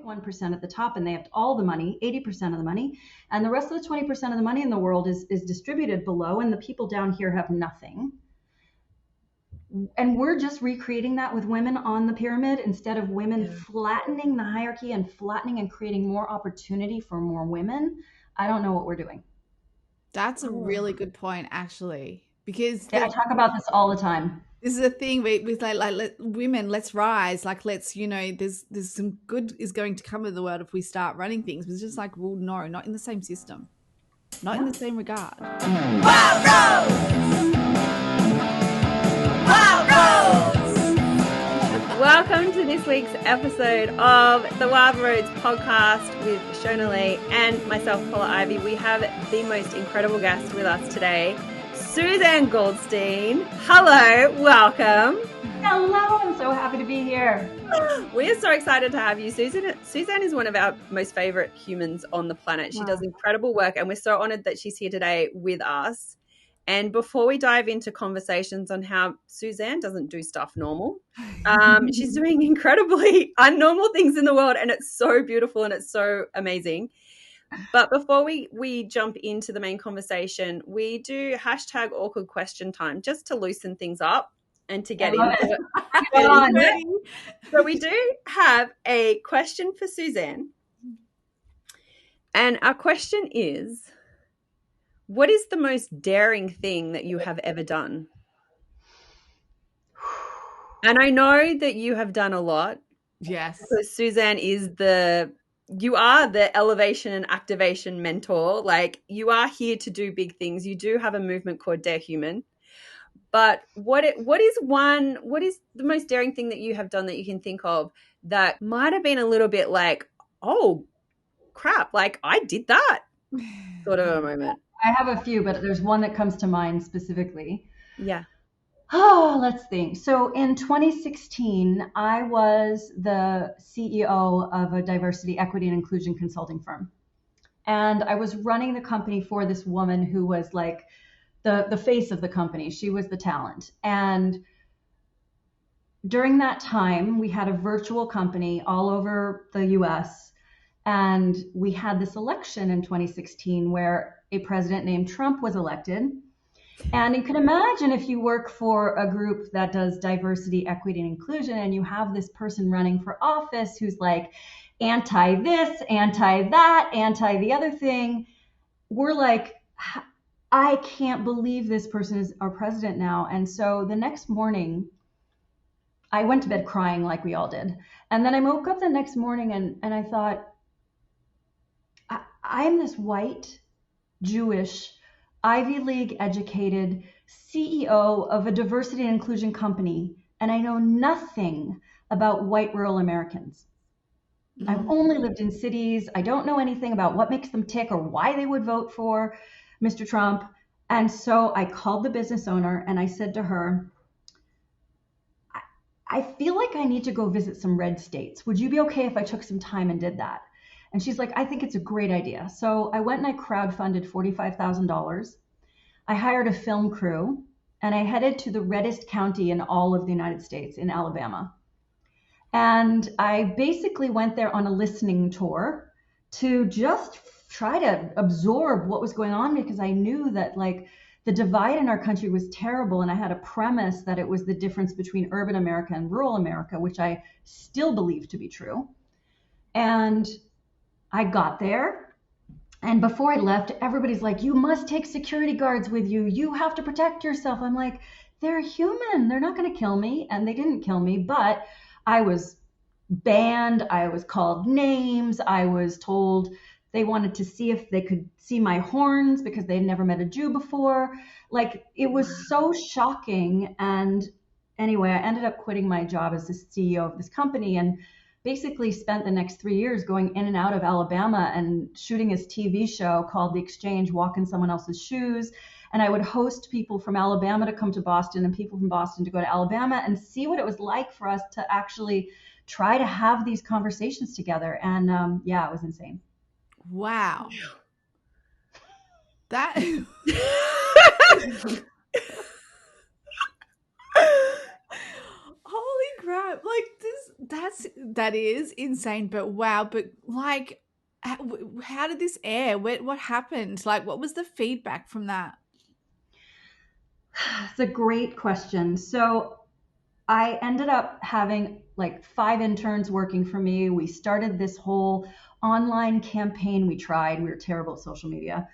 0.1% at the top, and they have all the money, 80% of the money. And the rest of the 20% of the money in the world is distributed below, and the people down here have nothing. And we're just recreating that with women on the pyramid instead of women flattening the hierarchy and flattening and creating more opportunity for more women. I don't know what we're doing. That's a really good point, actually, because I talk about this all the time. This is a thing with like women, let's rise. Like, let's, there's some good is going to come of the world if we start running things. But it's just like, well, no, not in the same system, not in the same regard. Wild Rose! Wild Rose! Welcome to this week's episode of the Wild Roads podcast with Shona Lee and myself, Paula Ivy. We have the most incredible guest with us today, Suzanne Goldstein. Hello, welcome. Hello, I'm so happy to be here. We are so excited to have you. Suzanne is one of our most favorite humans on the planet. She does incredible work, and we're so honored that she's here today with us. And before we dive into conversations on how Suzanne doesn't do stuff normal, she's doing incredibly unnormal things in the world, and it's so beautiful and it's so amazing. But before we jump into the main conversation, we do hashtag awkward question time just to loosen things up and to get into it. So we do have a question for Suzanne. And our question is, what is the most daring thing that you have ever done? And I know that you have done a lot. Yes. So Suzanne you are the elevation and activation mentor. Like, you are here to do big things. You do have a movement called Darehuman. But what is the most daring thing that you have done that you can think of that might have been a little bit like, oh crap, like I did that sort of a moment? I have a few, but there's one that comes to mind specifically. Yeah. Oh, let's think. So in 2016, I was the CEO of a diversity, equity, and inclusion consulting firm. And I was running the company for this woman who was like the face of the company. She was the talent. And during that time, we had a virtual company all over the US. And we had this election in 2016 where a president named Trump was elected. And you can imagine if you work for a group that does diversity, equity, and inclusion, and you have this person running for office who's like anti this, anti that, anti the other thing, we're like, I can't believe this person is our president now. And so the next morning, I went to bed crying like we all did. And then I woke up the next morning and I thought, I am this white, Jewish, Ivy League educated CEO of a diversity and inclusion company, and I know nothing about white rural Americans. I've only lived in cities. I don't know anything about what makes them tick or why they would vote for Mr. Trump. And so I called the business owner and I said to her, I feel like I need to go visit some red states. Would you be okay if I took some time and did that? And she's like, I think it's a great idea. So I went and I crowdfunded $45,000. I hired a film crew and I headed to the reddest county in all of the United States, in Alabama. And I basically went there on a listening tour to just try to absorb what was going on, because I knew that like the divide in our country was terrible. And I had a premise that it was the difference between urban America and rural America, which I still believe to be true. And I got there, and before I left, everybody's like, you must take security guards with you. You have to protect yourself. I'm like, they're human. They're not going to kill me. And they didn't kill me, but I was banned. I was called names. I was told they wanted to see if they could see my horns because they'd never met a Jew before. Like, it was so shocking. And anyway, I ended up quitting my job as the CEO of this company and basically spent the next 3 years going in and out of Alabama and shooting this TV show called The Exchange, walk in someone else's shoes. And I would host people from Alabama to come to Boston and people from Boston to go to Alabama and see what it was like for us to actually try to have these conversations together. And yeah, it was insane. Wow. That... Holy crap. Like, that is insane, but wow. But like, how did this air? What happened? Like, what was the feedback from that? It's a great question. So I ended up having like 5 interns working for me. We started this whole online campaign. We tried. We were terrible at social media.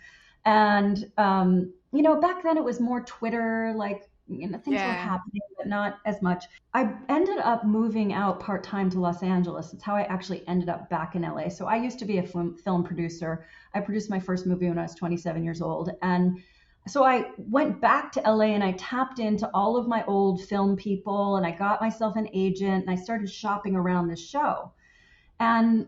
And, back then it was more Twitter, like, things were happening, but not as much. I ended up moving out part-time to Los Angeles. It's how I actually ended up back in LA. So I used to be a film producer. I produced my first movie when I was 27 years old. And so I went back to LA and I tapped into all of my old film people and I got myself an agent and I started shopping around this show. And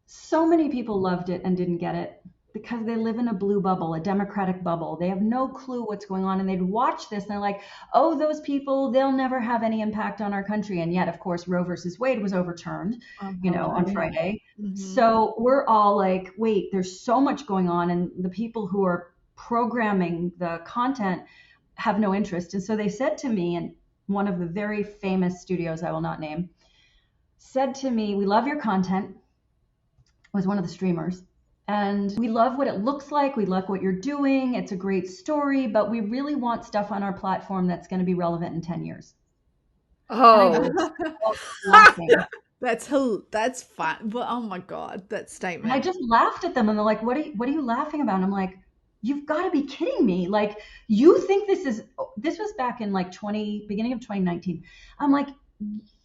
so many people loved it and didn't get it because they live in a blue bubble, a Democratic bubble. They have no clue what's going on and they'd watch this and they're like, oh, those people, they'll never have any impact on our country. And yet, of course, Roe versus Wade was overturned, on Friday. Mm-hmm. So we're all like, wait, there's so much going on and the people who are programming the content have no interest. And so they said to me, and one of the very famous studios I will not name, said to me, we love your content, was one of the streamers. And we love what it looks like. We love what you're doing. It's a great story, but we really want stuff on our platform that's going to be relevant in 10 years. Oh, that's fun. Well, oh my God, that statement. And I just laughed at them and they're like, what are you laughing about? And I'm like, you've got to be kidding me. Like, you think this was back in like beginning of 2019. I'm like,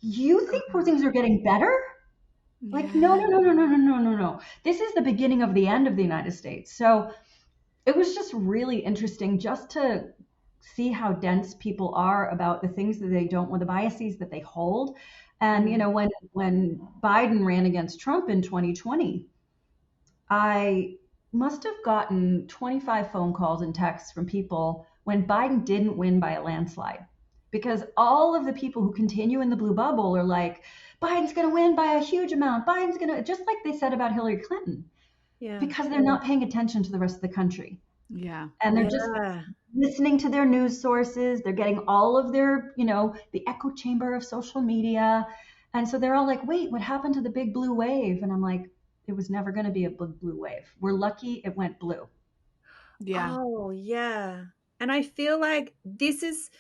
you think things are getting better? Like, no. This is the beginning of the end of the United States. So it was just really interesting just to see how dense people are about the things that they don't want, the biases that they hold. And, when Biden ran against Trump in 2020, I must have gotten 25 phone calls and texts from people when Biden didn't win by a landslide. Because all of the people who continue in the blue bubble are like, Biden's going to win by a huge amount. Biden's going to, just like they said about Hillary Clinton. Yeah. Because they're not paying attention to the rest of the country. Yeah. And they're just listening to their news sources. They're getting all of their, the echo chamber of social media. And so they're all like, wait, what happened to the big blue wave? And I'm like, it was never going to be a big blue wave. We're lucky it went blue. Yeah. Oh, yeah. And I feel like this is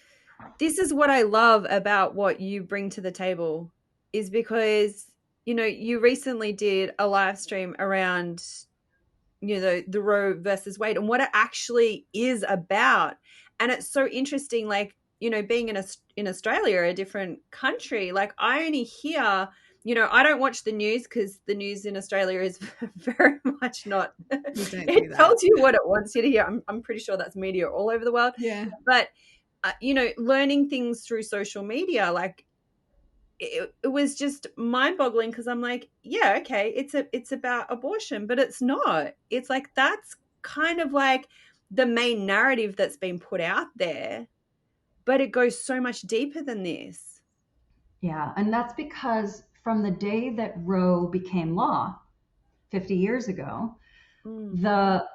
what I love about what you bring to the table, is because, you recently did a live stream around, the Roe versus Wade and what it actually is about. And it's so interesting, like, being in Australia, a different country, like I only hear, I don't watch the news because the news in Australia is very much not, it tells you what it wants you to hear. I'm pretty sure that's media all over the world. Yeah. But, learning things through social media, like it was just mind-boggling because I'm like, yeah, okay, it's about abortion, but it's not. It's like that's kind of like the main narrative that's been put out there, but it goes so much deeper than this. Yeah, and that's because from the day that Roe became law 50 years ago, the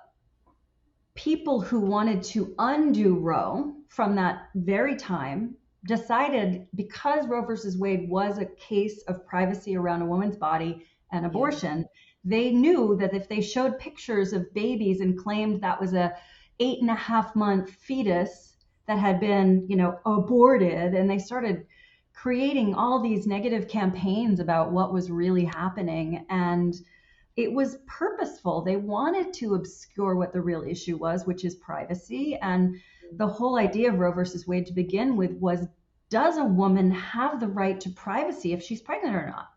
people who wanted to undo Roe from that very time decided, because Roe versus Wade was a case of privacy around a woman's body and abortion, they knew that if they showed pictures of babies and claimed that was a 8.5-month fetus that had been, aborted, and they started creating all these negative campaigns about what was really happening. And it was purposeful. They wanted to obscure what the real issue was, which is privacy. And the whole idea of Roe versus Wade to begin with was, does a woman have the right to privacy if she's pregnant or not?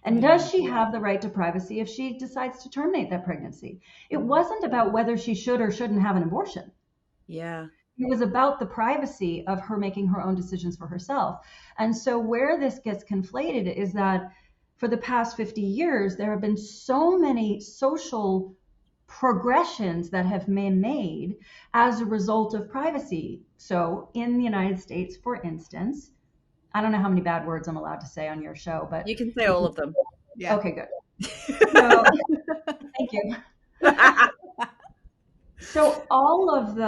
And does she have the right to privacy if she decides to terminate that pregnancy? It wasn't about whether she should or shouldn't have an abortion. Yeah. It was about the privacy of her making her own decisions for herself. And so where this gets conflated is that for the past 50 years, there have been so many social progressions that have been made as a result of privacy. So in the United States, for instance, I don't know how many bad words I'm allowed to say on your show, but you can say all of them. Yeah. Okay, good. So, thank you. So all of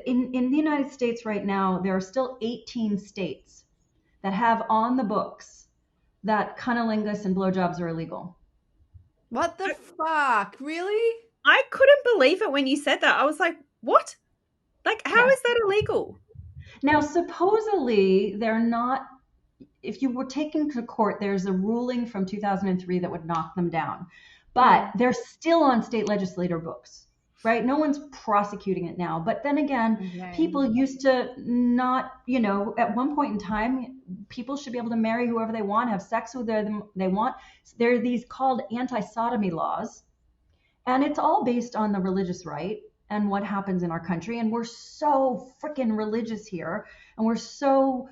in the United States right now, there are still 18 states that have on the books that cunnilingus and blowjobs are illegal. What the fuck? Really? I couldn't believe it when you said that. I was like, what? Like, how is that illegal? Now, supposedly, they're not, if you were taken to court, there's a ruling from 2003 that would knock them down. But they're still on state legislator books, right? No one's prosecuting it now. But then again, people used to not, at one point in time, people should be able to marry whoever they want, have sex with whoever they want. There are these called Anti-Sodomy Laws. And it's all based on the religious right and what happens in our country. And we're so freaking religious here. And we're so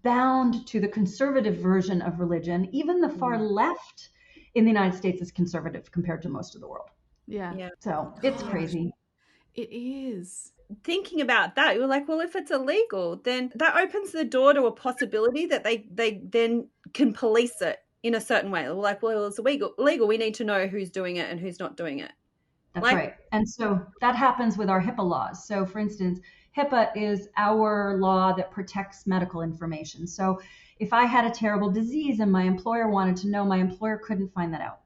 bound to the conservative version of religion. Even the far left in the United States is conservative compared to most of the world. Yeah. So it's crazy. It is. Thinking about that, you were like, well, if it's illegal, then that opens the door to a possibility that they then can police it in a certain way. They're like, well, it's illegal. We need to know who's doing it and who's not doing it. That's right. And so that happens with our HIPAA laws. So for instance, HIPAA is our law that protects medical information. So if I had a terrible disease and my employer wanted to know, my employer couldn't find that out.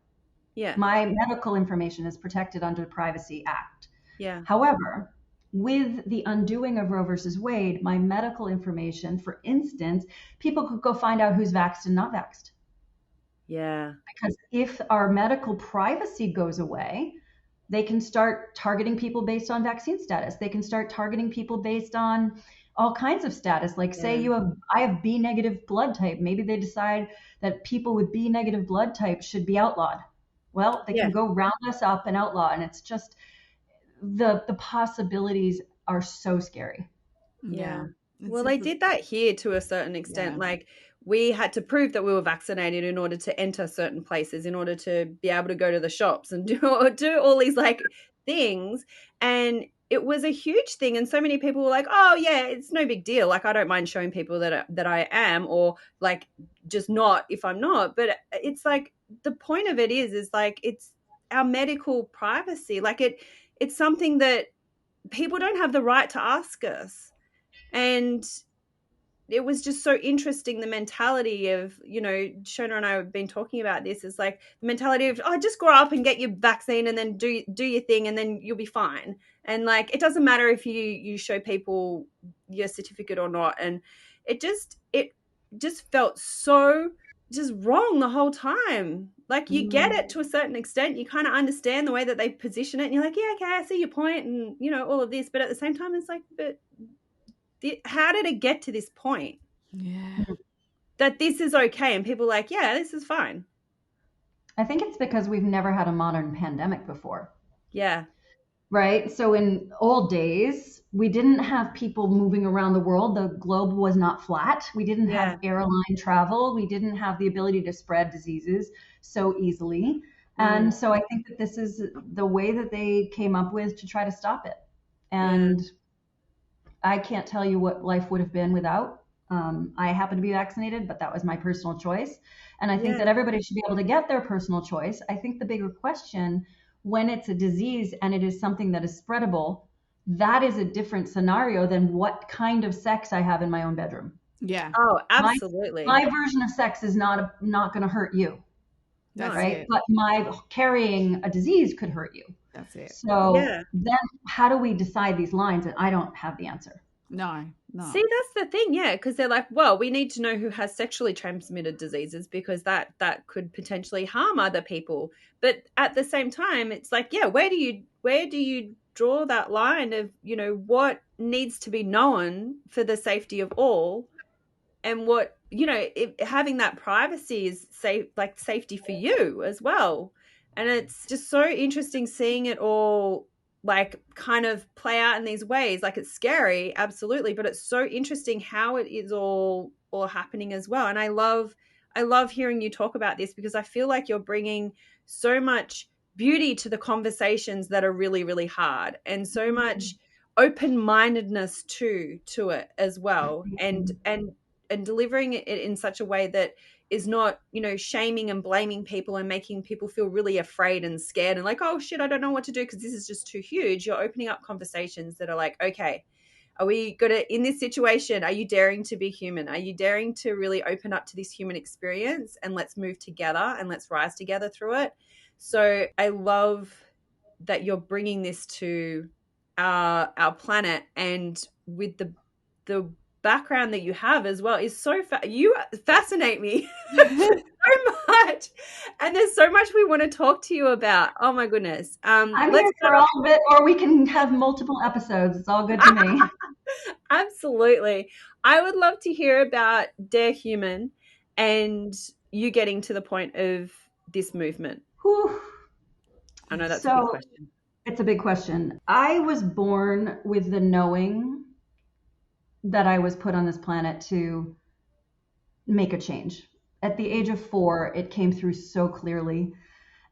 Yeah. My medical information is protected under the Privacy Act. Yeah. However, with the undoing of Roe versus Wade, my medical information, for instance, people could go find out who's vaxxed and not vaxxed. Yeah. Because if our medical privacy goes away, they can start targeting people based on vaccine status. They can start targeting people based on all kinds of status. Like say I have B negative blood type. Maybe they decide that people with B negative blood type should be outlawed. Well, they can go round us up and outlaw. And it's just the possibilities are so scary. Yeah. Well, they did that here to a certain extent. Like we had to prove that we were vaccinated in order to enter certain places, in order to be able to go to the shops and do all these like things. And it was a huge thing. And so many people were like, oh yeah, it's no big deal. Like I don't mind showing people that I am, or like just not if I'm not. But it's like the point of it is like it's our medical privacy. Like it's something that people don't have the right to ask us. And it was just so interesting, the mentality of, Shona and I have been talking about this, is like the mentality of, oh, just grow up and get your vaccine and then do your thing and then you'll be fine. And like, it doesn't matter if you show people your certificate or not. And it just felt so just wrong the whole time. Like you get it to a certain extent, you kind of understand the way that they position it and you're like, yeah, okay, I see your point and, all of this. But at the same time, it's like, but how did it get to this point? Yeah. That this is okay. And people are like, yeah, this is fine. I think it's because we've never had a modern pandemic before. Yeah. Right? So in old days, we didn't have people moving around the world. The globe was not flat. We didn't have airline travel. We didn't have the ability to spread diseases so easily. And so I think that this is the way that they came up with to try to stop it. And I can't tell you what life would have been without. I happen to be vaccinated, but that was my personal choice. And I think that everybody should be able to get their personal choice. I think the bigger question, when it's a disease and it is something that is spreadable, that is a different scenario than what kind of sex I have in my own bedroom. Yeah. Oh, absolutely. My version of sex is not going to hurt you. That's right. it. But my carrying a disease could hurt you. That's it. So then how do we decide these lines? And I don't have the answer. No. See, that's the thing, because they're like, well, we need to know who has sexually transmitted diseases because that could potentially harm other people. But at the same time, it's like, where do you draw that line of, what needs to be known for the safety of all, and what, having that privacy is safety for you as well. And it's just so interesting seeing it all like kind of play out in these ways. Like it's scary, absolutely, but it's so interesting how it is all happening as well. And I love hearing you talk about this because I feel like you're bringing so much beauty to the conversations that are really, really hard, and so much open-mindedness to it as well, and delivering it in such a way that is not, shaming and blaming people and making people feel really afraid and scared and like, oh shit, I don't know what to do because this is just too huge. You're opening up conversations that are like, okay, Are we going to, in this situation, are you daring to be human? Are you daring to really open up to this human experience, and let's move together and let's rise together through it? So I love that you're bringing this to our planet, and with the background that you have as well is so you fascinate me so much, and there's so much we want to talk to you about. Oh my goodness. I'm here for all of it, or we can have multiple episodes. It's all good to me. Absolutely. I would love to hear about Darehuman and you getting to the point of this movement. Whew. I know that's a big question. It's a big question. I was born with the knowing that I was put on this planet to make a change. At the age of 4, it came through so clearly.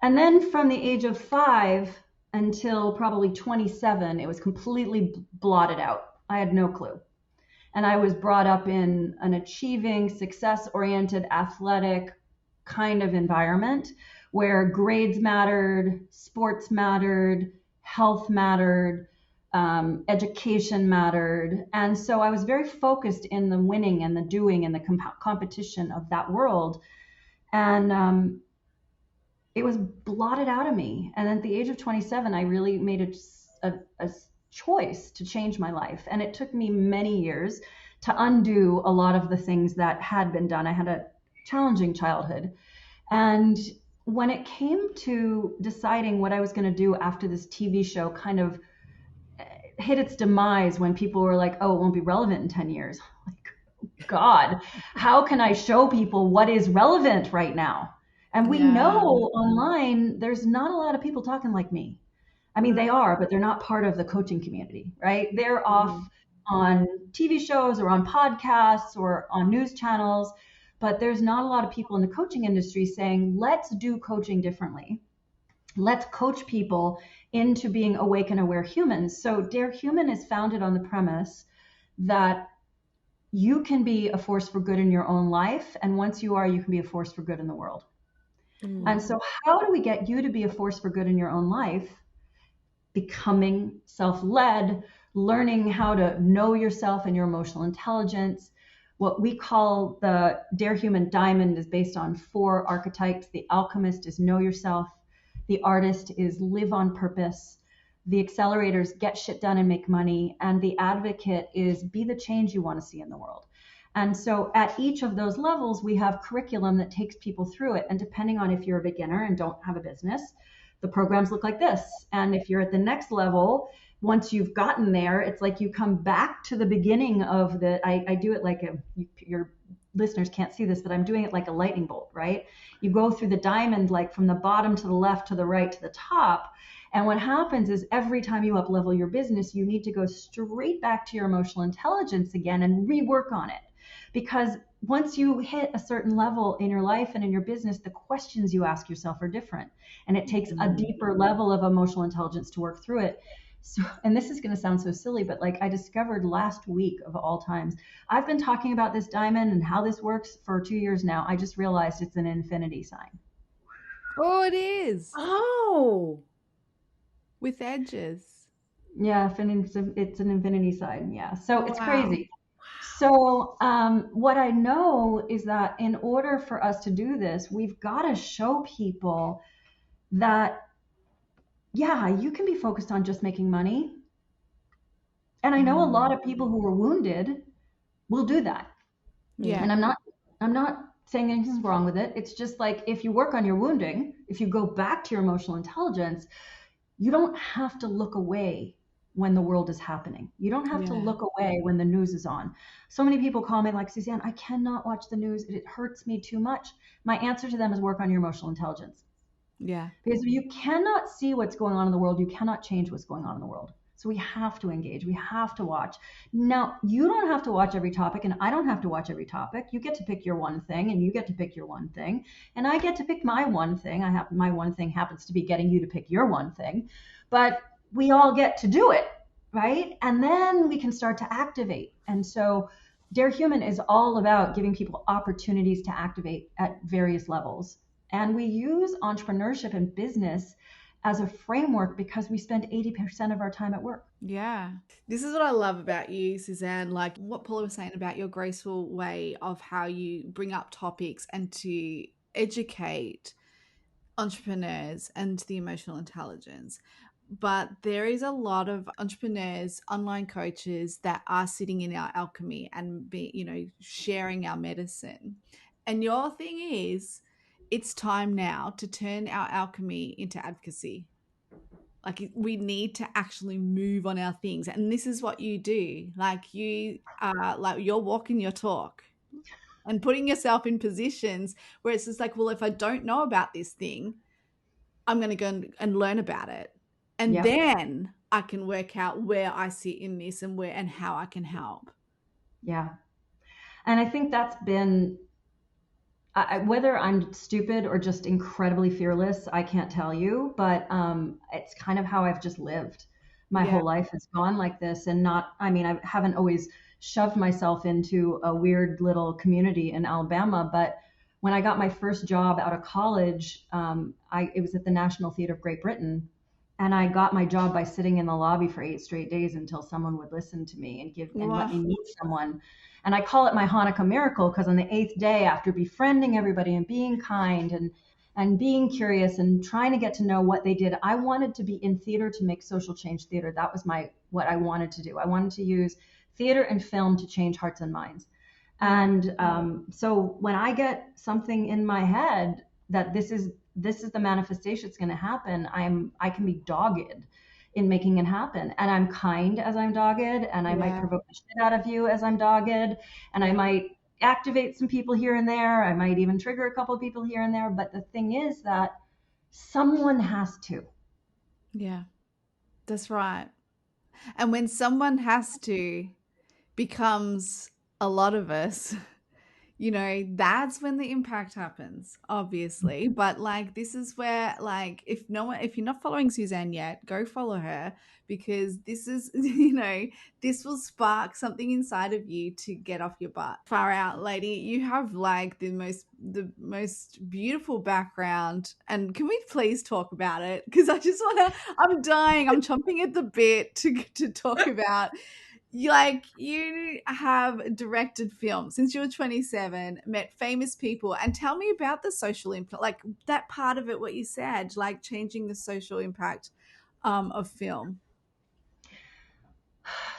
And then from the age of 5 until probably 27, it was completely blotted out. I had no clue. And I was brought up in an achieving, success-oriented, athletic kind of environment where grades mattered, sports mattered, health mattered, education mattered. And so I was very focused in the winning and the doing and the competition of that world. And it was blotted out of me. And at the age of 27, I really made a choice to change my life. And it took me many years to undo a lot of the things that had been done. I had a challenging childhood. And when it came to deciding what I was going to do after this TV show kind of hit its demise, when people were like, oh, it won't be relevant in 10 years. Like, God, how can I show people what is relevant right now? And we know online, there's not a lot of people talking like me. I mean, they are, but they're not part of the coaching community, right? They're off on TV shows or on podcasts or on news channels, but there's not a lot of people in the coaching industry saying, let's do coaching differently. Let's coach people into being awake and aware humans. So Darehuman is founded on the premise that you can be a force for good in your own life. And once you are, you can be a force for good in the world. And so how do we get you to be a force for good in your own life? Becoming self-led, learning how to know yourself and your emotional intelligence. What we call the Darehuman Diamond is based on 4 archetypes. The alchemist is know yourself. The artist is live on purpose. The accelerator is get shit done and make money. And the advocate is be the change you want to see in the world. And so at each of those levels, we have curriculum that takes people through it. And depending on if you're a beginner and don't have a business, the programs look like this. And if you're at the next level, once you've gotten there, it's like you come back to the beginning of I do it like your listeners can't see this, but I'm doing it like a lightning bolt, right? You go through the diamond, like from the bottom to the left, to the right, to the top. And what happens is every time you up level your business, you need to go straight back to your emotional intelligence again and rework on it. Because once you hit a certain level in your life and in your business, the questions you ask yourself are different. And it takes a deeper level of emotional intelligence to work through it. So, and this is going to sound so silly, but like I discovered last week of all times, I've been talking about this diamond and how this works for 2 years now. I just realized it's an infinity sign. Oh, it is. Oh. With edges. Yeah, it's an infinity sign. Yeah. So it's crazy. So what I know is that in order for us to do this, we've got to show people that, yeah, you can be focused on just making money. And I know a lot of people who were wounded will do that. Yeah. And I'm not saying anything's wrong with it. It's just like, if you work on your wounding, if you go back to your emotional intelligence, you don't have to look away when the world is happening. You don't have to look away when the news is on. So many people call me like, Suzanne, I cannot watch the news. It hurts me too much. My answer to them is work on your emotional intelligence. Yeah. Because if you cannot see what's going on in the world, you cannot change what's going on in the world. So we have to engage. We have to watch. Now, you don't have to watch every topic, and I don't have to watch every topic. You get to pick your one thing, and you get to pick your one thing. And I get to pick my one thing. My one thing happens to be getting you to pick your one thing. But we all get to do it, right? And then we can start to activate. And so Darehuman is all about giving people opportunities to activate at various levels. And we use entrepreneurship and business as a framework because we spend 80% of our time at work. Yeah. This is what I love about you, Suzanne. Like what Paula was saying about your graceful way of how you bring up topics and to educate entrepreneurs and the emotional intelligence. But there is a lot of entrepreneurs, online coaches that are sitting in our alchemy and sharing our medicine. And your thing is, it's time now to turn our alchemy into advocacy. Like we need to actually move on our things. And this is what you do. Like you are like you're walking your talk and putting yourself in positions where it's just like, well, if I don't know about this thing, I'm going to go and learn about it. And then I can work out where I sit in this and how I can help. Yeah. And I think that's been, whether I'm stupid or just incredibly fearless, I can't tell you, but it's kind of how I've just lived. My whole life has gone like this, and I haven't always shoved myself into a weird little community in Alabama, but when I got my first job out of college, it was at the National Theatre of Great Britain. And I got my job by sitting in the lobby for 8 straight days until someone would listen to me and let me meet someone. And I call it my Hanukkah Miracle because on the 8th day, after befriending everybody and being kind and being curious and trying to get to know what they did, I wanted to be in theater to make social change theater. That was what I wanted to do. I wanted to use theater and film to change hearts and minds. And so when I get something in my head that this is the manifestation that's going to happen, I can be dogged in making it happen. And I'm kind as I'm dogged, and I might provoke the shit out of you as I'm dogged, and I might activate some people here and there. I might even trigger a couple of people here and there. But the thing is that someone has to. Yeah, that's right. And when someone has to becomes a lot of us, that's when the impact happens, obviously. But like, this is where, like, if you're not following Suzanne yet, go follow her, because this is, this will spark something inside of you to get off your butt. Far out, lady. You have like the most beautiful background. And can we please talk about it? Because I'm dying. I'm chomping at the bit to talk about. You have directed films since you were 27, met famous people, and tell me about the social impact, like that part of it, what you said, like changing the social impact of film.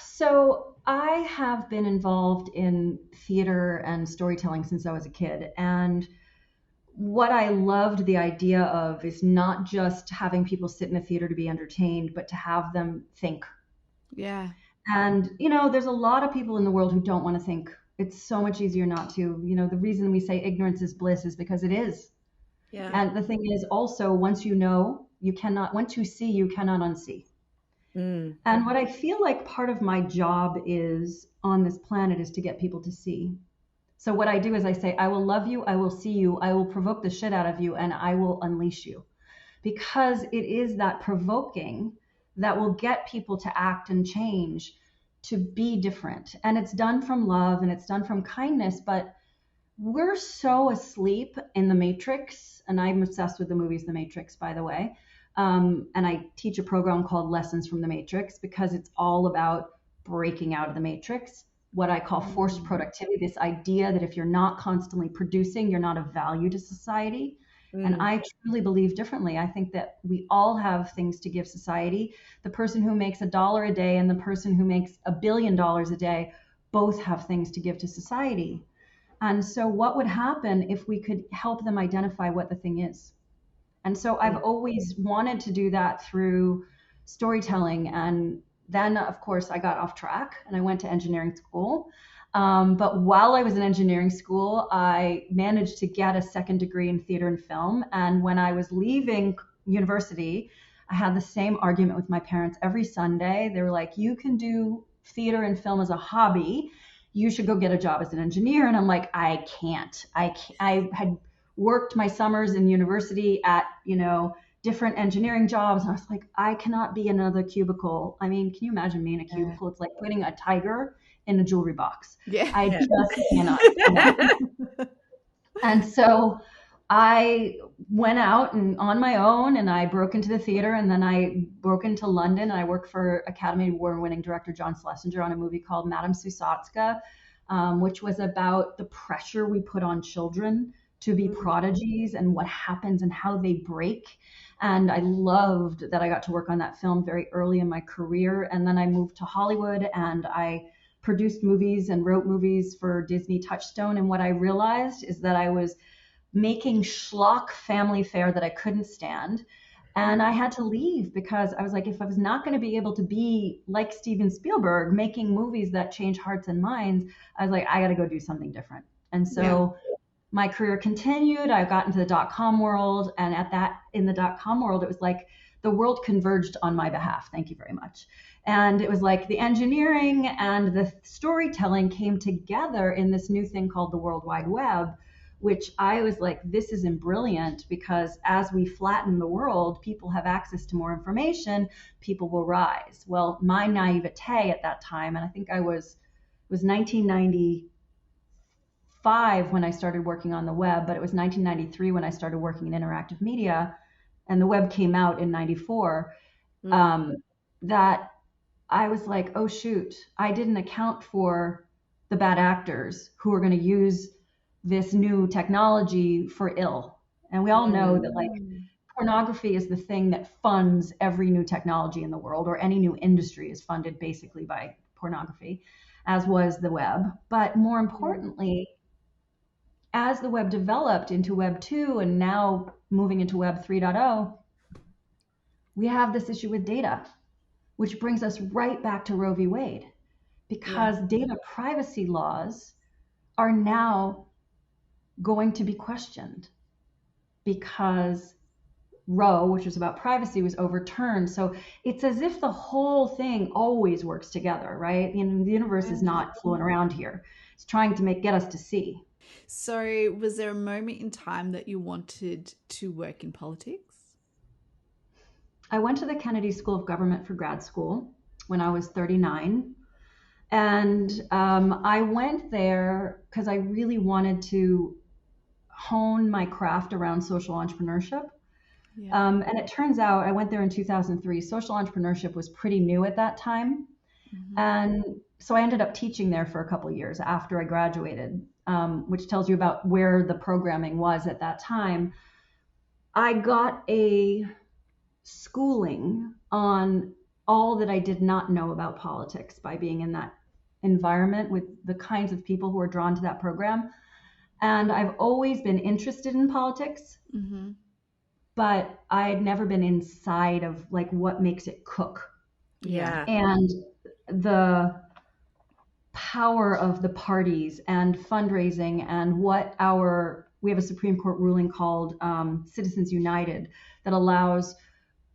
So I have been involved in theater and storytelling since I was a kid. And what I loved the idea of is not just having people sit in a theater to be entertained, but to have them think. Yeah. And, there's a lot of people in the world who don't want to think. It's so much easier not to. The reason we say ignorance is bliss is because it is. Yeah. And the thing is also, once you know, once you see, you cannot unsee. Mm. And what I feel like part of my job is on this planet is to get people to see. So what I do is I say, I will love you, I will see you, I will provoke the shit out of you, and I will unleash you. Because it is that provoking that will get people to act and change, to be different. And it's done from love and it's done from kindness, but we're so asleep in the Matrix. And I'm obsessed with the movies The Matrix, by the way. And I teach a program called Lessons from the Matrix because it's all about breaking out of the Matrix, what I call forced productivity, this idea that if you're not constantly producing, you're not of value to society. And I truly believe differently. I think that we all have things to give society. The person who makes $1 a day and the person who makes $1 billion a day both have things to give to society. And so what would happen if we could help them identify what the thing is? And so I've always wanted to do that through storytelling. And then, of course, I got off track and I went to engineering school. But while I was in engineering school, I managed to get a second degree in theater and film. And when I was leaving university, I had the same argument with my parents every Sunday. They were like, you can do theater and film as a hobby. You should go get a job as an engineer. And I'm like, I can't. I had worked my summers in university at, different engineering jobs. And I was like, I cannot be in another cubicle. I mean, can you imagine me in a cubicle? It's like putting a tiger in a jewelry box. Yeah. I just cannot. And so I went out and on my own, and I broke into the theater, and then I broke into London, and I worked for Academy Award winning director John Schlesinger on a movie called Madame Susatska, which was about the pressure we put on children to be prodigies and what happens and how they break. And I loved that I got to work on that film very early in my career. And then I moved to Hollywood, and I produced movies and wrote movies for Disney Touchstone. And what I realized is that I was making schlock family fare that I couldn't stand. And I had to leave because I was like, if I was not going to be able to be like Steven Spielberg, making movies that change hearts and minds, I was like, I got to go do something different. And so my career continued. I got into the .com world. And in the .com world, it was like the world converged on my behalf. Thank you very much. And it was like the engineering and the storytelling came together in this new thing called the World Wide Web, which I was like, this isn't brilliant, because as we flatten the world, people have access to more information, people will rise. Well, my naivete at that time, and I think it was 1995 when I started working on the web, but it was 1993 when I started working in interactive media, and the web came out in 94, that I was like, oh shoot, I didn't account for the bad actors who are going to use this new technology for ill. And we all know that like pornography is the thing that funds every new technology in the world, or any new industry is funded basically by pornography, as was the web. But more importantly, as the web developed into Web 2 and now moving into Web 3.0, we have this issue with data, which brings us right back to Roe v. Wade, because data privacy laws are now going to be questioned because Roe, which was about privacy, was overturned. So it's as if the whole thing always works together, right? The universe is not fooling around here. It's trying to get us to see. So was there a moment in time that you wanted to work in politics? I went to the Kennedy School of Government for grad school when I was 39. And I went there because I really wanted to hone my craft around social entrepreneurship. And it turns out I went there in 2003. Social entrepreneurship was pretty new at that time. And so I ended up teaching there for a couple of years after I graduated, which tells you about where the programming was at that time. I got a schooling on all that I did not know about politics by being in that environment with the kinds of people who are drawn to that program. And I've always been interested in politics, but I had never been inside of like what makes it cook. And the power of the parties and fundraising and we have a Supreme Court ruling called Citizens United that allows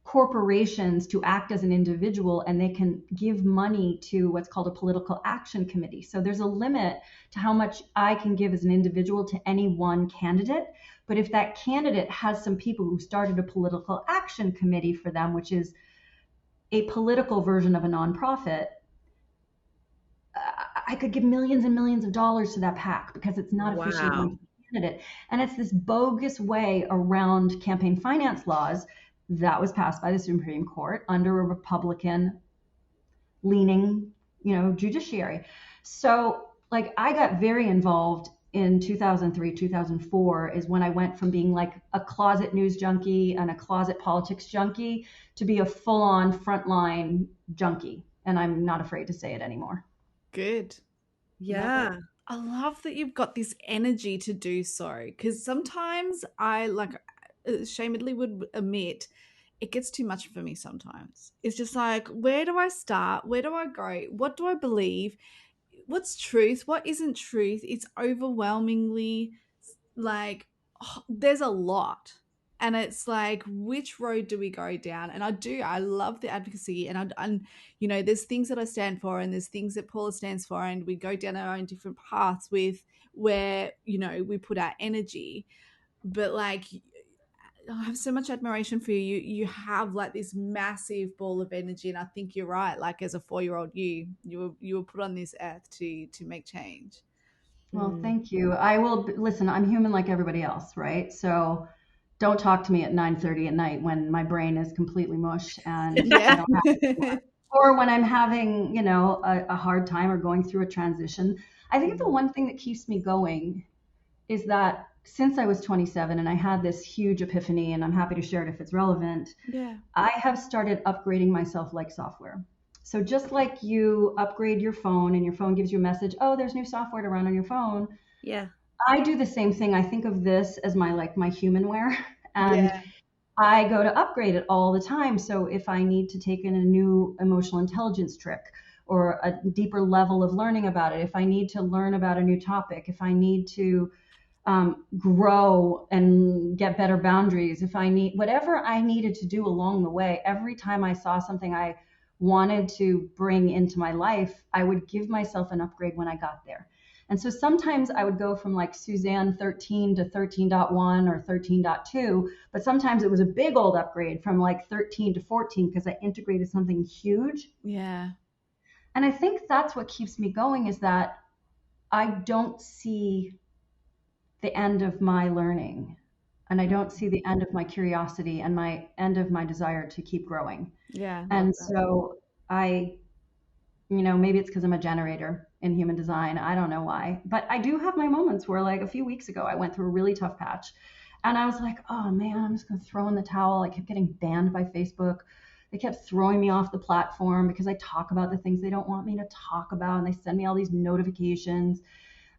corporations to act as an individual, and they can give money to what's called a political action committee. So there's a limit to how much I can give as an individual to any one candidate. But if that candidate has some people who started a political action committee for them, which is a political version of a nonprofit, I could give millions and millions of dollars to that PAC because it's not officially going to the candidate. And it's this bogus way around campaign finance laws that was passed by the Supreme Court under a Republican leaning, judiciary. So like I got very involved in 2003, 2004 is when I went from being like a closet news junkie and a closet politics junkie to be a full-on frontline junkie. And I'm not afraid to say it anymore. Good. Yeah. I love that you've got this energy to do so, because sometimes I shamedly would admit it gets too much for me sometimes. It's just like, where do I start? Where do I go? What do I believe? What's truth? What isn't truth? It's overwhelmingly like, there's a lot. And it's like, which road do we go down? And I love the advocacy, and there's things that I stand for, and there's things that Paula stands for, and we go down our own different paths with where, we put our energy. But like, I have so much admiration for you. You have like this massive ball of energy, and I think you're right. Like as a 4-year-old, you were put on this earth to make change. Well, Mm. thank you. I will listen, I'm human like everybody else, right? So don't talk to me at 9:30 at night when my brain is completely mush and I Yeah. don't have or when I'm having, a hard time or going through a transition. I think the one thing that keeps me going is that since I was 27 and I had this huge epiphany, and I'm happy to share it if it's relevant, Yeah. I have started upgrading myself like software. So just like you upgrade your phone and your phone gives you a message, oh, there's new software to run on your phone, Yeah. I do the same thing. I think of this as my humanware, and Yeah. I go to upgrade it all the time. So if I need to take in a new emotional intelligence trick or a deeper level of learning about it, if I need to learn about a new topic, if I need to grow and get better boundaries, if I need whatever I needed to do along the way, every time I saw something I wanted to bring into my life, I would give myself an upgrade when I got there. And so sometimes I would go from like Suzanne 13 to 13.1 or 13.2, but sometimes it was a big old upgrade from like 13 to 14 because I integrated something huge. Yeah. And I think that's what keeps me going, is that I don't see the end of my learning, and I don't see the end of my curiosity and my end of my desire to keep growing. Yeah. Love And that. so I, maybe it's because I'm a generator in human design. I don't know why, but I do have my moments where, like a few weeks ago, I went through a really tough patch and I was like, oh man, I'm just going to throw in the towel. I kept getting banned by Facebook. They kept throwing me off the platform because I talk about the things they don't want me to talk about. And they send me all these notifications.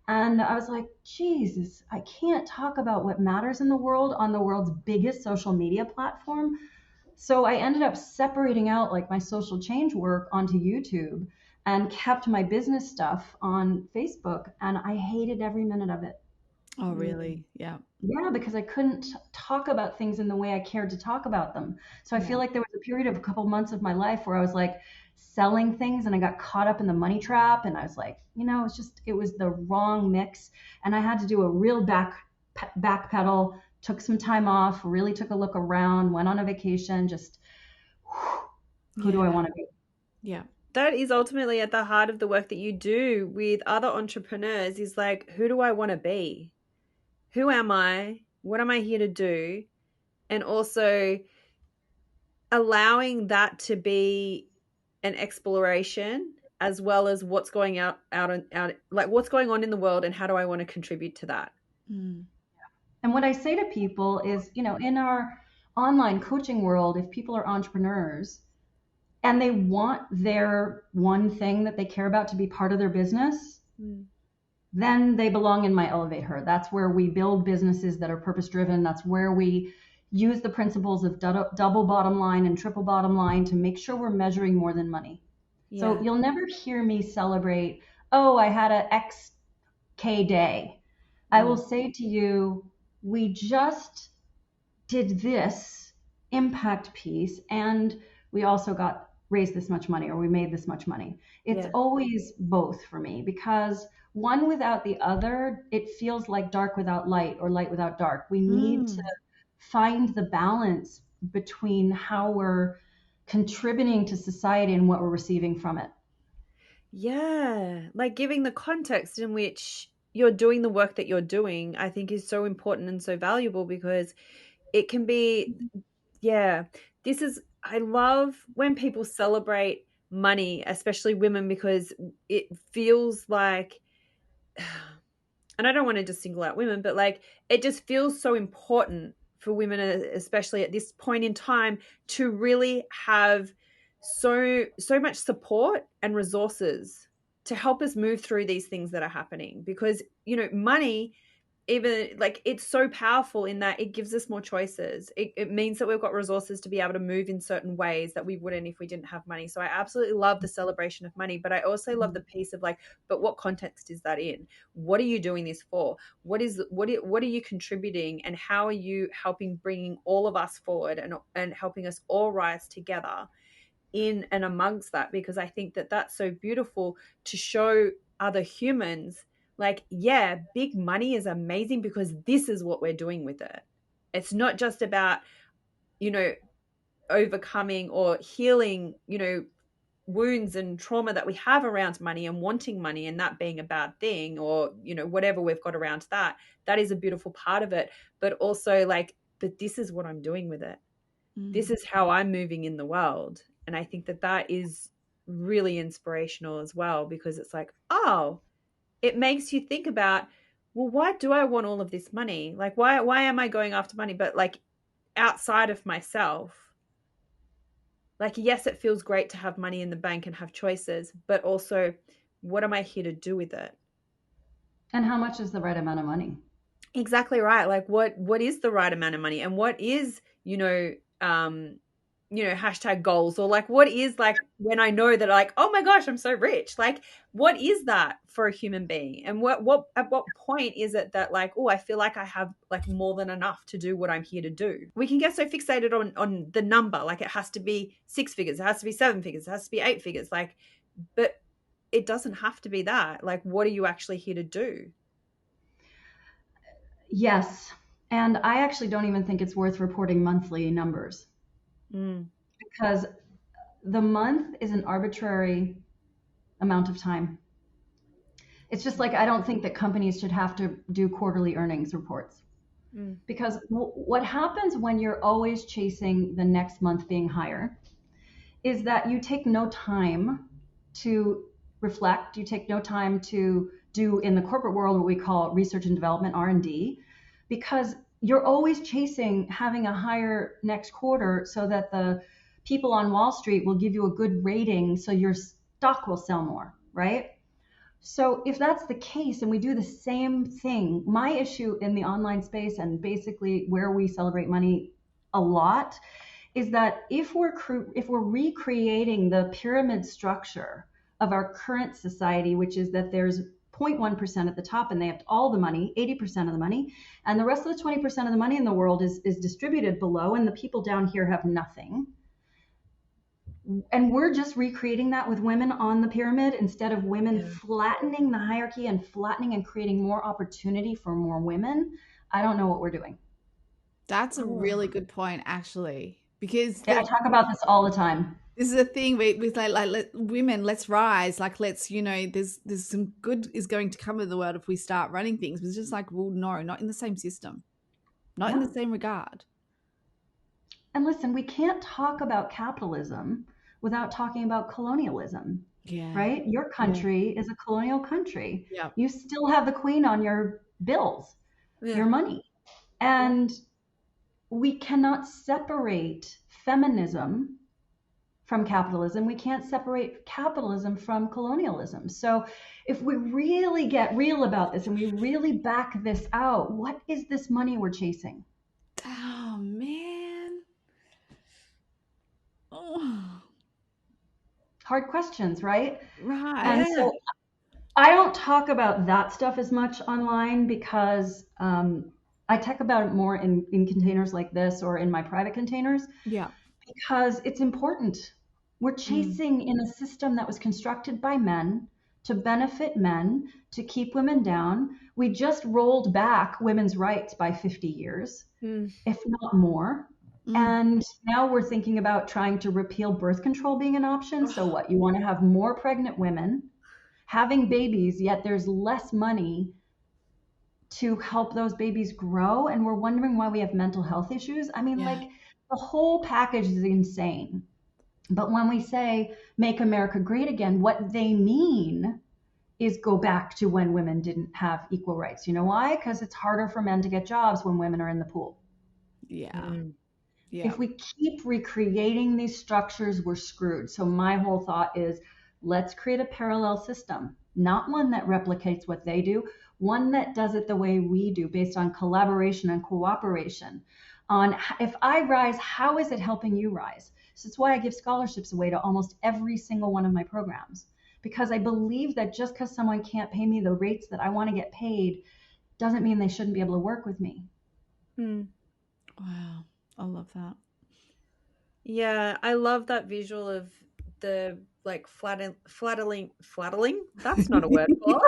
And I was like, Jesus, I can't talk about what matters in the world on the world's biggest social media platform. So I ended up separating out like my social change work onto YouTube and kept my business stuff on Facebook. And I hated every minute of it. Oh, Mm. really? Yeah. Yeah, because I couldn't talk about things in the way I cared to talk about them. So I Yeah. feel like there was a period of a couple months of my life where I was like selling things and I got caught up in the money trap. And I was like, it was the wrong mix. And I had to do a real backpedal, took some time off, really took a look around, went on a vacation, just who do I Yeah. want to be? Yeah. That is ultimately at the heart of the work that you do with other entrepreneurs, is like, who do I want to be? Who am I? What am I here to do? And also allowing that to be an exploration, as well as what's going out, like what's going on in the world and how do I want to contribute to that. Mm. And what I say to people is, in our online coaching world, if people are entrepreneurs and they want their one thing that they care about to be part of their business, then they belong in my Elevate Her. That's where we build businesses that are purpose driven. That's where we use the principles of double bottom line and triple bottom line to make sure we're measuring more than money. Yeah. So you'll never hear me celebrate, oh, I had a XK day. I will say to you, we just did this impact piece and we also got raised this much money or we made this much money. It's Yeah. always both for me, because one without the other, it feels like dark without light or light without dark. We need to find the balance between how we're contributing to society and what we're receiving from it. Yeah. Like giving the context in which you're doing the work that you're doing, I think is so important and so valuable, because it can be, yeah, I love when people celebrate money, especially women, because it feels like, and I don't want to just single out women, but like it just feels so important for women, especially at this point in time, to really have so much support and resources to help us move through these things that are happening. Because money, even like, it's so powerful in that it gives us more choices. It means that we've got resources to be able to move in certain ways that we wouldn't if we didn't have money. So I absolutely love the celebration of money, but I also love the piece of like, but what context is that in? What are you doing this for? What are you contributing, and how are you helping bringing all of us forward and helping us all rise together in and amongst that? Because I think that that's so beautiful to show other humans, like, yeah, big money is amazing because this is what we're doing with it. It's not just about, overcoming or healing, wounds and trauma that we have around money and wanting money and that being a bad thing, or, you know, whatever we've got around that, that is a beautiful part of it. But also like, but this is what I'm doing with it. This is how I'm moving in the world. And I think that that is really inspirational as well, because it's like, oh, it makes you think about, well, why do I want all of this money? Like, why am I going after money? But like outside of myself, like, yes, it feels great to have money in the bank and have choices, but also what am I here to do with it? And how much is the right amount of money? Exactly right. Like what is the right amount of money, and what is, hashtag goals, or like what is like when I know that like, oh my gosh, I'm so rich. Like what is that for a human being? And what at what point is it that like, oh, I feel like I have like more than enough to do what I'm here to do? We can get so fixated on the number, like it has to be 6 figures, it has to be 7 figures, it has to be 8 figures, like, but it doesn't have to be that. Like, what are you actually here to do? Yes. And I actually don't even think it's worth reporting monthly numbers, because the month is an arbitrary amount of time. It's just like, I don't think that companies should have to do quarterly earnings reports, because what happens when you're always chasing the next month being higher is that you take no time to reflect. You take no time to do in the corporate world what we call research and development, R&D, because you're always chasing having a higher next quarter so that the people on Wall Street will give you a good rating so your stock will sell more, right? So if that's the case and we do the same thing, my issue in the online space and basically where we celebrate money a lot is that if we're recreating the pyramid structure of our current society, which is that there's 0.1% at the top and they have all the money, 80% of the money, and the rest of the 20% of the money in the world is distributed below, and the people down here have nothing. And we're just recreating that with women on the pyramid instead of women flattening the hierarchy and flattening and creating more opportunity for more women. I don't know what we're doing. That's a really good point, actually, because I talk about this all the time. This is a thing with women, let's rise. Like, let's, there's some good is going to come of the world if we start running things. But it's just like, well, no, not in the same system, not in the same regard. And listen, we can't talk about capitalism without talking about colonialism. Yeah. Right? Your country is a colonial country. Yeah. You still have the queen on your bills, your money. And we cannot separate feminism from capitalism. We can't separate capitalism from colonialism. So if we really get real about this and we really back this out, what is this money we're chasing? Oh, man. Oh. Hard questions, right? Right. And so I don't talk about that stuff as much online because I talk about it more in containers like this or in my private containers. Yeah. Because it's important. We're chasing in a system that was constructed by men to benefit men, to keep women down. We just rolled back women's rights by 50 years, if not more. And now we're thinking about trying to repeal birth control being an option. So what? You want to have more pregnant women having babies, yet there's less money to help those babies grow. And we're wondering why we have mental health issues. I mean, like, the whole package is insane. But when we say make America great again, what they mean is go back to when women didn't have equal rights. You know why? Because it's harder for men to get jobs when women are in the pool. Yeah. Yeah. If we keep recreating these structures, we're screwed. So my whole thought is, let's create a parallel system, not one that replicates what they do, one that does it the way we do, based on collaboration and cooperation. On if I rise, how is it helping you rise? So it's why I give scholarships away to almost every single one of my programs, because I believe that just because someone can't pay me the rates that I want to get paid doesn't mean they shouldn't be able to work with me. Wow. I love that. Yeah, I love that visual of the like flattling. That's not a word for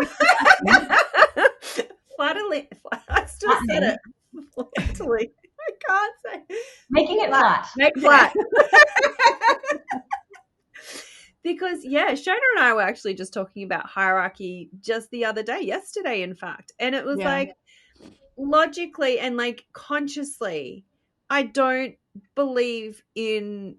flattling. I still said it. Flattling. I can't say. Making it flat. Make flat. Because Shona and I were actually just talking about hierarchy just the other day, yesterday, in fact. And it was like, logically and like consciously, I don't believe in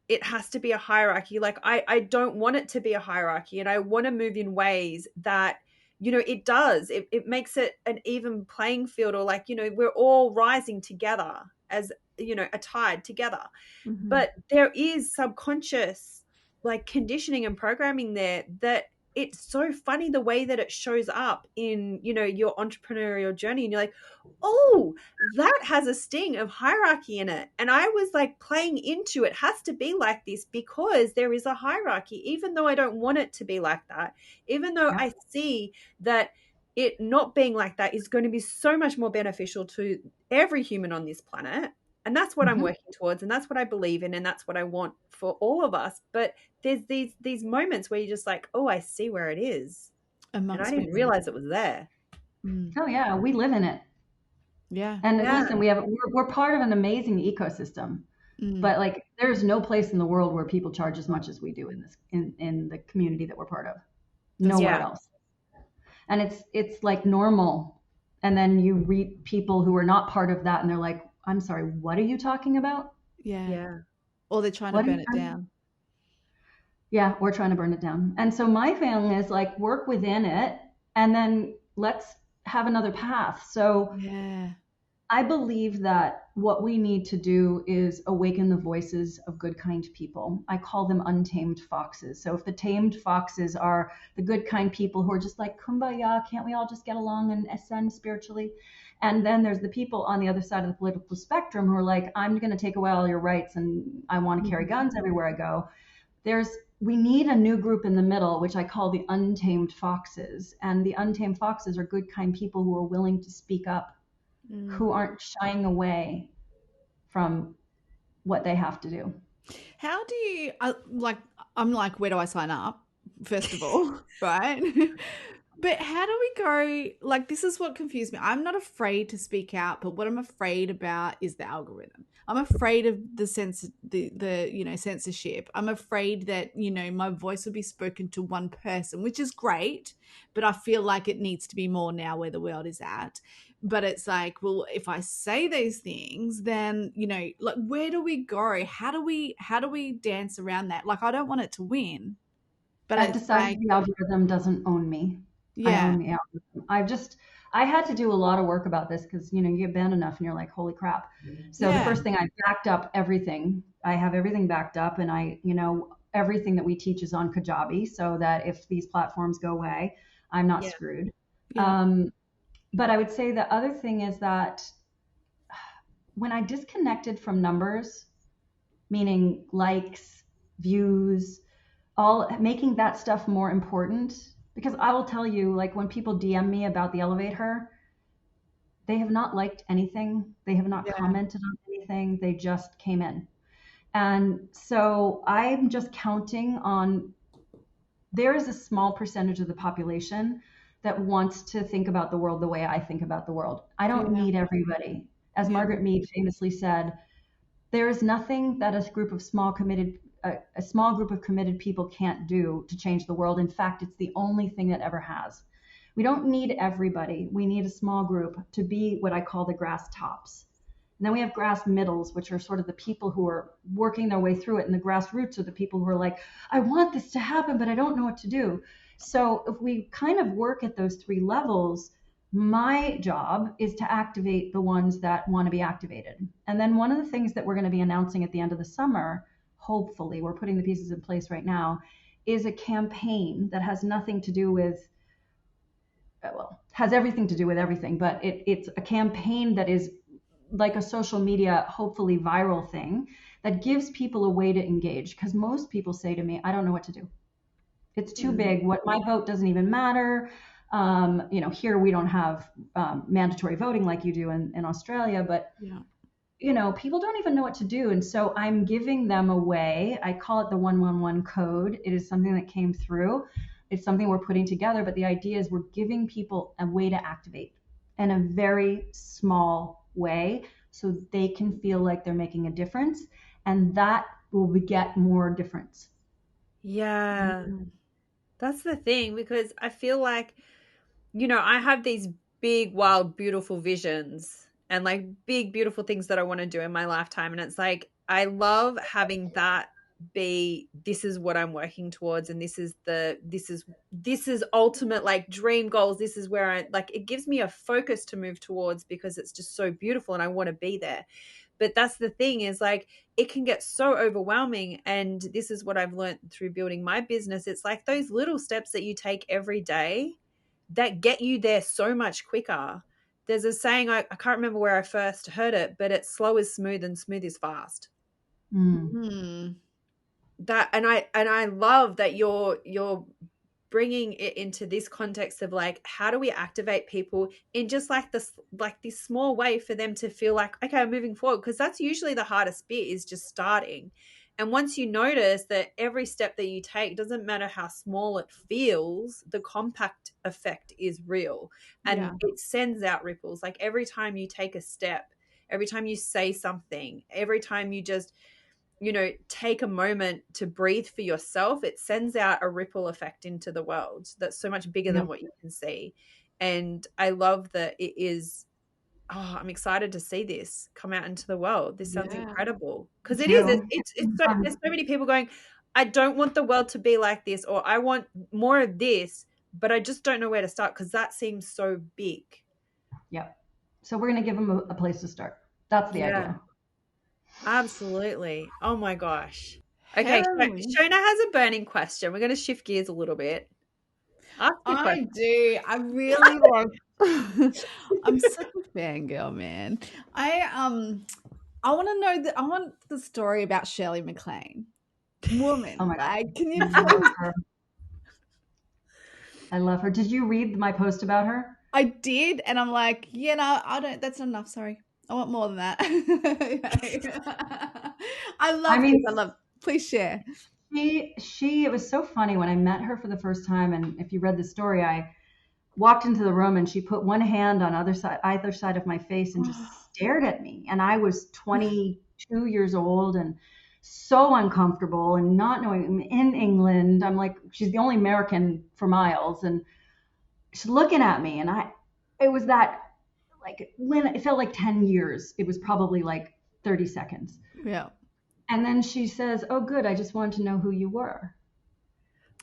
it has to be a hierarchy. Like I don't want it to be a hierarchy, and I want to move in ways that, it does. It makes it an even playing field, or like, we're all rising together as, a tide together. Mhm. But there is subconscious like conditioning and programming there that it's so funny the way that it shows up in, your entrepreneurial journey. And you're like, oh, that has a sting of hierarchy in it. And I was like playing into it has to be like this because there is a hierarchy, even though I don't want it to be like that, even though I see that it not being like that is going to be so much more beneficial to every human on this planet. And that's what I'm working towards, and that's what I believe in, and that's what I want for all of us. But there's these moments where you're just like, oh, I see where it is. And I didn't realize it was there. Oh yeah, we live in it. Yeah. And listen, we're part of an amazing ecosystem. But like there's no place in the world where people charge as much as we do in the community that we're part of. Nowhere else. And it's like normal. And then you read people who are not part of that and they're like, I'm sorry, what are you talking about? Yeah. Or they're trying to burn it down. Yeah, we're trying to burn it down. And so my feeling is like work within it and then let's have another path. So I believe that what we need to do is awaken the voices of good, kind people. I call them untamed foxes. So if the tamed foxes are the good, kind people who are just like, kumbaya, can't we all just get along and ascend spiritually? And then there's the people on the other side of the political spectrum who are like, I'm going to take away all your rights and I want to carry guns everywhere I go. We need a new group in the middle, which I call the untamed foxes. And the untamed foxes are good, kind people who are willing to speak up, who aren't shying away from what they have to do. How do you, I'm like, where do I sign up, first of all, right? But how do we go, like, this is what confused me. I'm not afraid to speak out, but what I'm afraid about is the algorithm. I'm afraid of the censorship. I'm afraid that, my voice will be spoken to one person, which is great, but I feel like it needs to be more now where the world is at. But it's like, well, if I say these things, then, like, where do we go? How do we dance around that? Like, I don't want it to win, but I've decided the algorithm doesn't own me. I own the algorithm. I had to do a lot of work about this because, you get banned enough and you're like, holy crap. So the first thing, I backed up everything. I have everything backed up, and everything that we teach is on Kajabi so that if these platforms go away, I'm not screwed. But I would say the other thing is that when I disconnected from numbers, meaning likes, views, all making that stuff more important, because I will tell you, like when people DM me about the elevator, they have not liked anything. They have not commented on anything. They just came in. And so I'm just counting on, there is a small percentage of the population that wants to think about the world the way I think about the world. I don't need everybody. As Margaret Mead famously said, there is nothing that a small group of committed people can't do to change the world. In fact, it's the only thing that ever has. We don't need everybody. We need a small group to be what I call the grass tops. And then we have grass middles, which are sort of the people who are working their way through it. And the grassroots are the people who are like, I want this to happen, but I don't know what to do. So if we kind of work at those three levels, my job is to activate the ones that want to be activated. And then one of the things that we're going to be announcing at the end of the summer, hopefully, we're putting the pieces in place right now, is a campaign that has nothing to do with, has everything to do with everything, but it's a campaign that is like a social media, hopefully viral thing that gives people a way to engage. Because most people say to me, I don't know what to do. It's too big. What my vote doesn't even matter. Here we don't have mandatory voting like you do in Australia, but people don't even know what to do. And so I'm giving them a way. I call it the 111 code. It is something that came through. It's something we're putting together, but the idea is we're giving people a way to activate in a very small way so they can feel like they're making a difference, and that will beget more difference. Yeah. That's the thing, because I feel like, I have these big, wild, beautiful visions and like big, beautiful things that I want to do in my lifetime. And it's like, I love having that be, this is what I'm working towards. And this is ultimate like dream goals. This is where it gives me a focus to move towards because it's just so beautiful and I want to be there. But that's the thing, is like, it can get so overwhelming. And this is what I've learned through building my business. It's like those little steps that you take every day that get you there so much quicker. There's a saying, I can't remember where I first heard it, but it's slow is smooth and smooth is fast. That, and I love that you're bringing it into this context of like, how do we activate people in just like this small way for them to feel like, okay, I'm moving forward? Because that's usually the hardest bit, is just starting. And once you notice that every step that you take, doesn't matter how small it feels, the compact effect is real, and it sends out ripples. Like every time you take a step, every time you say something, every time you just take a moment to breathe for yourself, it sends out a ripple effect into the world that's so much bigger than what you can see. And I love that it is, I'm excited to see this come out into the world. This sounds incredible, because it's there's so many people going, I don't want the world to be like this, or I want more of this, but I just don't know where to start because that seems so big. Yep. So we're going to give them a place to start. That's the idea. Absolutely. Oh my gosh. Okay, Shona has a burning question. We're going to shift gears a little bit. I do. I really love. I'm such a fangirl, man. I want to know I want the story about Shirley MacLaine. Woman. Oh my God. Like, can you I love her. Did you read my post about her? I did, and I'm like, I don't. That's not enough. Sorry, I want more than that. I love. Please share. It was so funny when I met her for the first time, and if you read the story, I walked into the room and she put one hand on either side of my face and just stared at me. And I was 22 years old and so uncomfortable and not knowing. I'm in England. I'm like, she's the only American for miles, and she's looking at me, and it was that, like, when it felt like 10 years, it was probably like 30 seconds. Yeah. And then she says, oh, good, I just wanted to know who you were.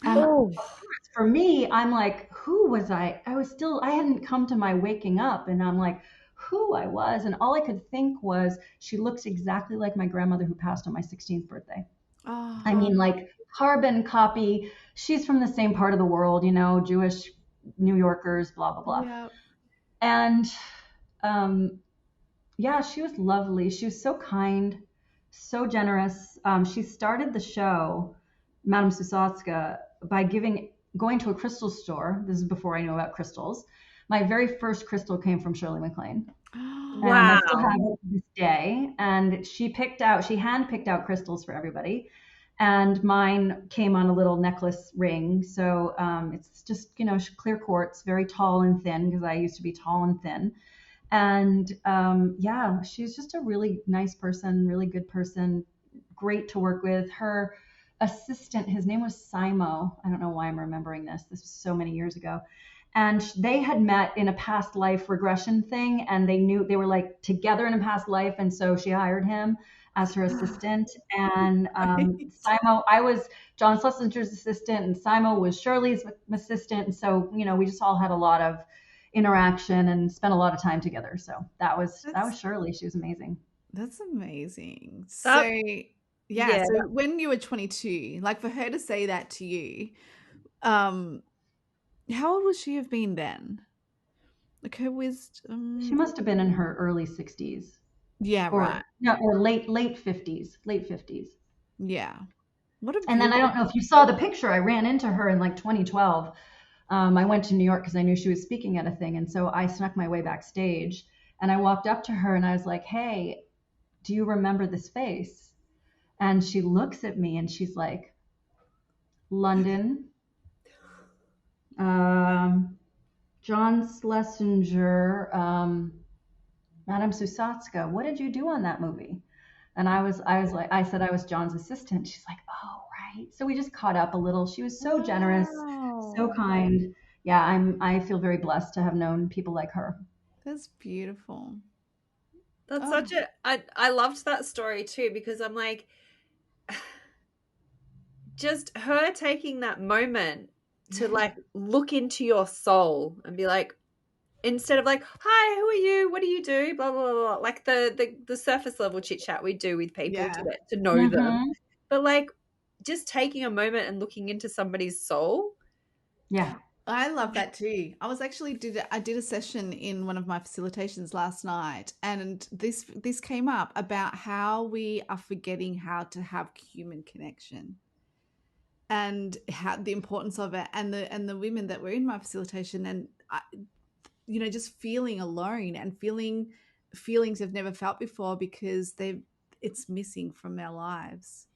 And for me, I'm like, who was I? I hadn't come to my waking up, and I'm like, who I was. And all I could think was, she looks exactly like my grandmother who passed on my 16th birthday. I mean, like, carbon copy. She's from the same part of the world, Jewish New Yorkers, blah, blah, blah. Yeah. And she was lovely. She was so kind, so generous. She started the show, Madame Susatska, by going to a crystal store. This is before I knew about crystals. My very first crystal came from Shirley MacLaine. Wow. And I still have it to this day. And she hand-picked out crystals for everybody. And mine came on a little necklace ring. So it's just, clear quartz, very tall and thin, because I used to be tall and thin. And she's just a really nice person, really good person, great to work with. Her assistant, his name was Simo. I don't know why I'm remembering this. This was so many years ago. And they had met in a past life regression thing, and they were like together in a past life. And so she hired him as her assistant. And Simo, I was John Schlesinger's assistant, and Simo was Shirley's assistant. And so, we just all had a lot of interaction and spent a lot of time together. So that was Shirley. She was amazing. That's amazing. So when you were 22, like, for her to say that to you, how old would she have been then? Like, her wisdom. She must have been in her early 60s. Yeah, right. No, or late 50s. Yeah. And then I don't know if you saw the picture. I ran into her in like 2012. I went to New York because I knew she was speaking at a thing. And so I snuck my way backstage, and I walked up to her and I was like, hey, do you remember this face? And she looks at me and she's like, London, John Schlesinger, Madame Susatska, what did you do on that movie? And I said I was John's assistant. She's like, oh, right. So we just caught up a little. She was so generous, so Wow. kind. Yeah, I feel very blessed to have known people like her. That's beautiful. That's Oh, such a I loved that story too, because I'm like, just her taking that moment to like look into your soul and be like, instead of like, hi, who are you, what do you do, blah blah blah, blah. Like the surface level chit chat we do with people to yeah. get to know them, Mhm. but like just taking a moment and looking into somebody's soul. Yeah. I love that too. I did a session in one of my facilitations last night, and this came up about how we are forgetting how to have human connection and how the importance of it, and the women that were in my facilitation, and just feeling alone and feeling feelings they've never felt before because it's missing from their lives,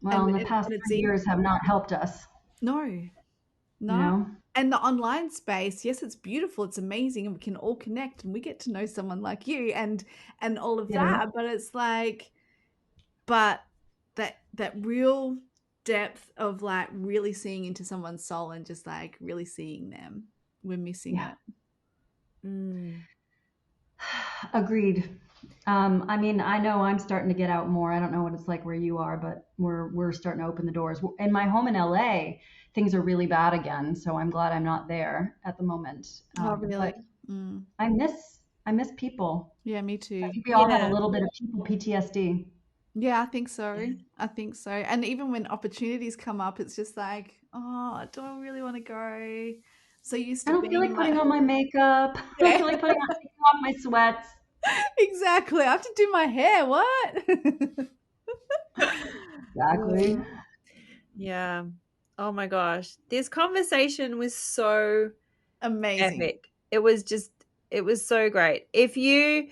Well, and in the and, past and it's 3 years have not helped us, no. you No. know? And the online space, yes, it's beautiful, it's amazing, and we can all connect and we get to know someone like you and all of Yeah. that. But it's like, but that real depth of like really seeing into someone's soul and just like really seeing them, we're missing Yeah. it. Agreed. I mean, I know I'm starting to get out more. I don't know what it's like where you are, but we're starting to open the doors. In my home in LA, things are really bad again, so I'm glad I'm not there at the moment. Oh, really? But Mm. I miss people. Yeah, me I too. think we all have a Yeah. little bit of people PTSD. Yeah, I think so. Yeah. I think so. And even when opportunities come up, it's just like, oh, do I really want to go? So used I to don't feel being like putting on my makeup. I don't Yeah. feel like taking off my sweats. Exactly. I have to do my hair. What? Exactly. Yeah. Oh my gosh. This conversation was so Amazing. epic. It was so great. If you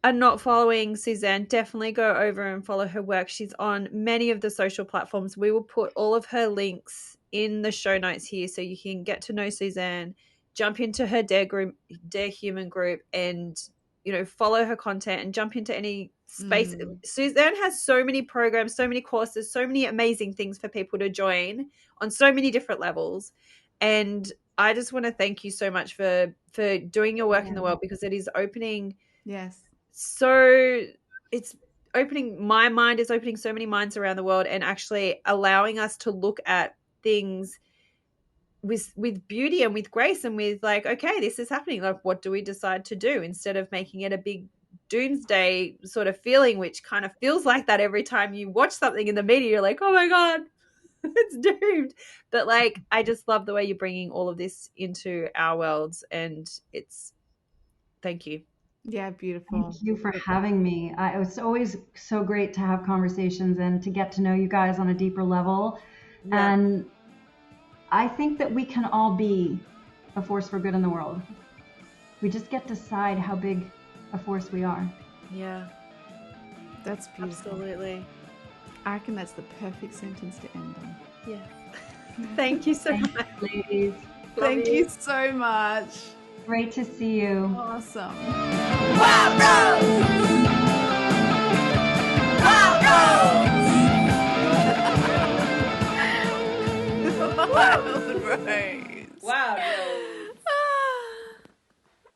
are not following Suzanne, definitely go over and follow her work. She's on many of the social platforms. We will put all of her links in the show notes here so you can get to know Suzanne, jump into her Darehuman group, and follow her content and jump into any space. Suzanne has so many programs, so many courses, so many amazing things for people to join on so many different levels. And I just want to thank you so much for doing your work in the world, because it is opening Yes. so it's opening my mind, is opening so many minds around the world, and actually allowing us to look at things with beauty and with grace, and with like, okay, this is happening, like what do we decide to do, instead of making it a big doomsday sort of feeling, which kind of feels like that every time you watch something in the media. You're like, oh my god, it's doomed. But like, I just love the way you're bringing all of this into our worlds, and thank you. Yeah, beautiful. Thank you for having me. It's always so great to have conversations and to get to know you guys on a deeper level. Yeah. And I think that we can all be a force for good in the world. We just get to decide how big a force we are. Yeah, That's beautiful. absolutely. I reckon that's the perfect sentence to end on. Yeah. Thank you so Thanks, much. ladies. Thank you so much. Great to see you. Awesome. Wild Rose! Wild Rose! Wild Rose. Wow.